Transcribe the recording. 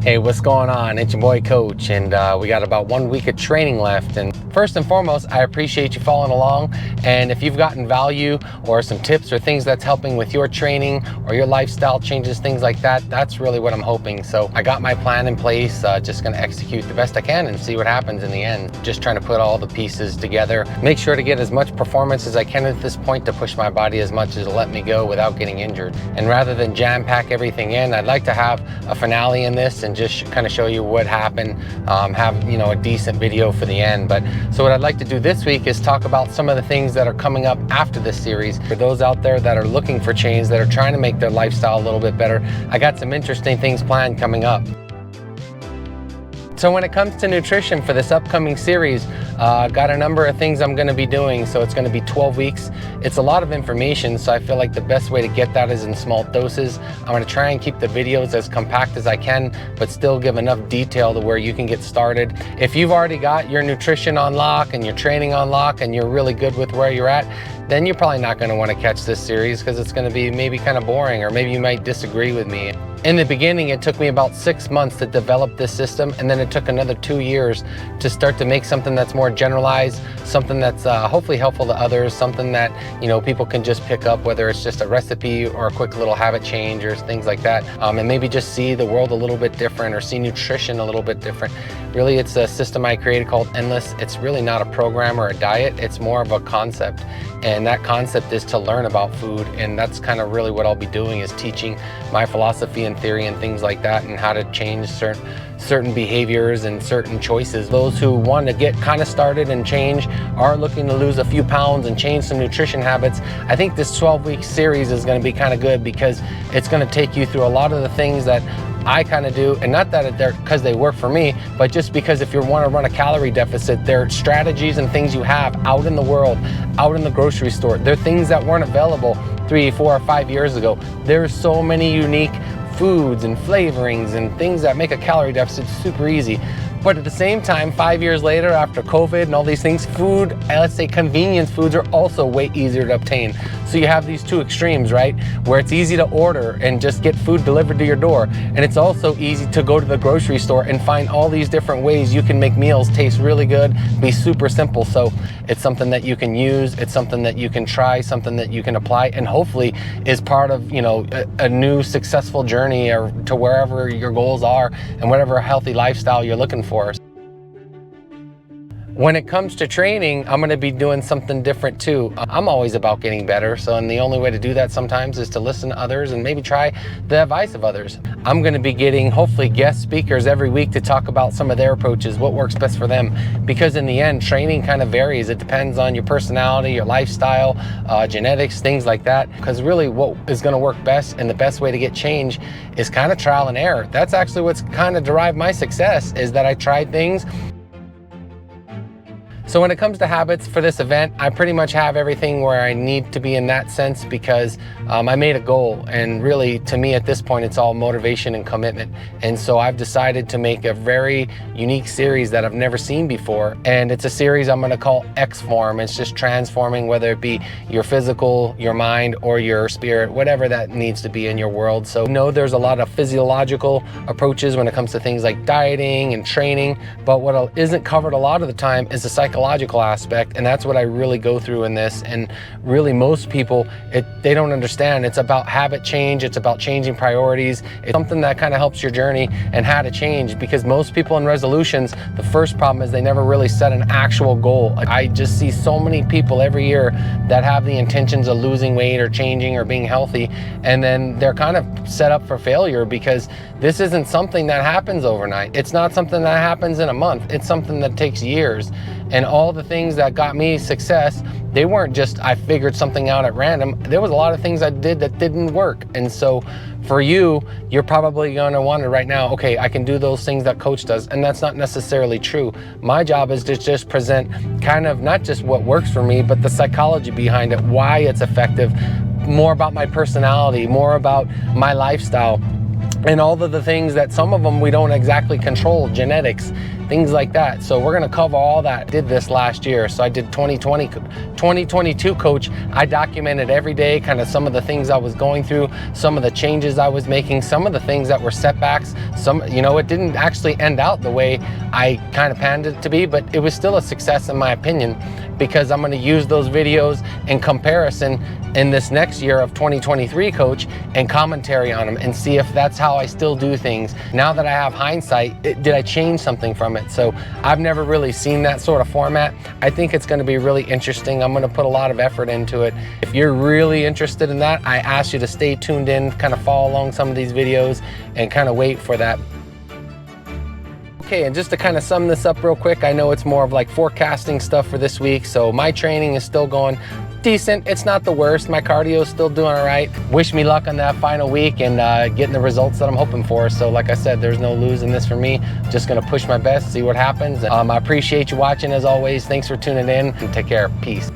Hey, what's going on? It's your boy Coach, and we got about 1 week of training left. And first and foremost, I appreciate you following along. And if you've gotten value or some tips or things that's helping with your training or your lifestyle changes, things like that, that's really what I'm hoping. So I got my plan in place, just gonna execute the best I can and see what happens in the end. Just trying to put all the pieces together, make sure to get as much performance as I can at this point to push my body as much as to let me go without getting injured. And rather than jam pack everything in, I'd like to have a finale in this and just kind of show you what happened, have a decent video for the end. But so what I'd like to do this week is talk about some of the things that are coming up after this series. For those out there that are looking for change, that are trying to make their lifestyle a little bit better, I got some interesting things planned coming up. So when it comes to nutrition for this upcoming series, got a number of things I'm going to be doing. So it's going to be 12 weeks. It's a lot of information, so I feel like the best way to get that is in small doses. I'm going to try and keep the videos as compact as I can, but still give enough detail to where you can get started. If you've already got your nutrition on lock and your training on lock and you're really good with where you're at, then you're probably not going to want to catch this series because it's going to be maybe kind of boring, or maybe you might disagree with me. In the beginning, it took me about 6 months to develop this system, and then it took another 2 years to start to make something that's more generalized, something that's hopefully helpful to others, something that people can just pick up, whether it's just a recipe or a quick little habit change or things like that, and maybe just see the world a little bit different or see nutrition a little bit different. Really, it's a system I created called Endless. It's really not a program or a diet, it's more of a concept. And that concept is to learn about food, and that's kind of really what I'll be doing, is teaching my philosophy and theory and things like that, and how to change certain behaviors and certain choices. Those who want to get kind of started and change, are looking to lose a few pounds and change some nutrition habits, I think this 12-week series is going to be kind of good, because it's going to take you through a lot of the things that I kind of do, and not that they're because they work for me, but just because if you want to run a calorie deficit, there are strategies and things you have out in the world, out in the grocery store. They're things that weren't available 3, 4, or 5 years ago. There's so many unique foods and flavorings and things that make a calorie deficit super easy. But at the same time, 5 years later, after COVID and all these things, food, let's say convenience foods, are also way easier to obtain. So you have these two extremes, right? Where it's easy to order and just get food delivered to your door. And it's also easy to go to the grocery store and find all these different ways you can make meals taste really good, be super simple. So it's something that you can use, it's something that you can try, something that you can apply, and hopefully is part of, a new successful journey, or to wherever your goals are and whatever healthy lifestyle you're looking for. When it comes to training, I'm going to be doing something different too. I'm always about getting better, and the only way to do that sometimes is to listen to others and maybe try the advice of others. I'm going to be getting, hopefully, guest speakers every week to talk about some of their approaches, what works best for them. Because in the end, training kind of varies. It depends on your personality, your lifestyle, genetics, things like that. Because really what is going to work best, and the best way to get change, is kind of trial and error. That's actually what's kind of derived my success, is that I tried things. So when it comes to habits for this event, I pretty much have everything where I need to be in that sense, because I made a goal, and really to me at this point it's all motivation and commitment. And so I've decided to make a very unique series that I've never seen before, and it's a series I'm going to call X-Form. It's just transforming, whether it be your physical, your mind, or your spirit, whatever that needs to be in your world. So there's a lot of physiological approaches when it comes to things like dieting and training, but what isn't covered a lot of the time is the psychological aspect, and that's what I really go through in this. And really most people, they don't understand. It's about habit change, it's about changing priorities. It's something that kind of helps your journey and how to change, because most people in resolutions, the first problem is they never really set an actual goal. I just see so many people every year that have the intentions of losing weight or changing or being healthy, and then they're kind of set up for failure, because this isn't something that happens overnight. It's not something that happens in a month. It's something that takes years. And all the things that got me success, they weren't just I figured something out at random. There was a lot of things I did that didn't work. And so for you, you're probably going to wonder right now, okay, I can do those things that Coach does. And that's not necessarily true. My job is to just present kind of not just what works for me, but the psychology behind it, why it's effective, more about my personality, more about my lifestyle. and all of the things that some of them we don't exactly control, genetics, things like that. So we're gonna cover all that. Did this last year. So I did 2022 coach. I documented every day kind of some of the things I was going through, some of the changes I was making, some of the things that were setbacks. Some, you know, it didn't actually end out the way I kind of planned it to be, but it was still a success in my opinion, because I'm gonna use those videos in comparison in this next year of 2023 coach and commentary on them and see if that's how I still do things. Now that I have hindsight, did I change something from it? So I've never really seen that sort of format. I think it's gonna be really interesting. I'm gonna put a lot of effort into it. If you're really interested in that, I ask you to stay tuned in, kind of follow along some of these videos and kind of wait for that. Okay, and just to kind of sum this up real quick, I know it's more of like forecasting stuff for this week, so my training is still going decent. It's not the worst. My cardio is still doing all right. Wish me luck on that final week and getting the results that I'm hoping for. So like I said, there's no losing this for me. Just gonna push my best, see what happens. I appreciate you watching as always. Thanks for tuning in and take care. Peace.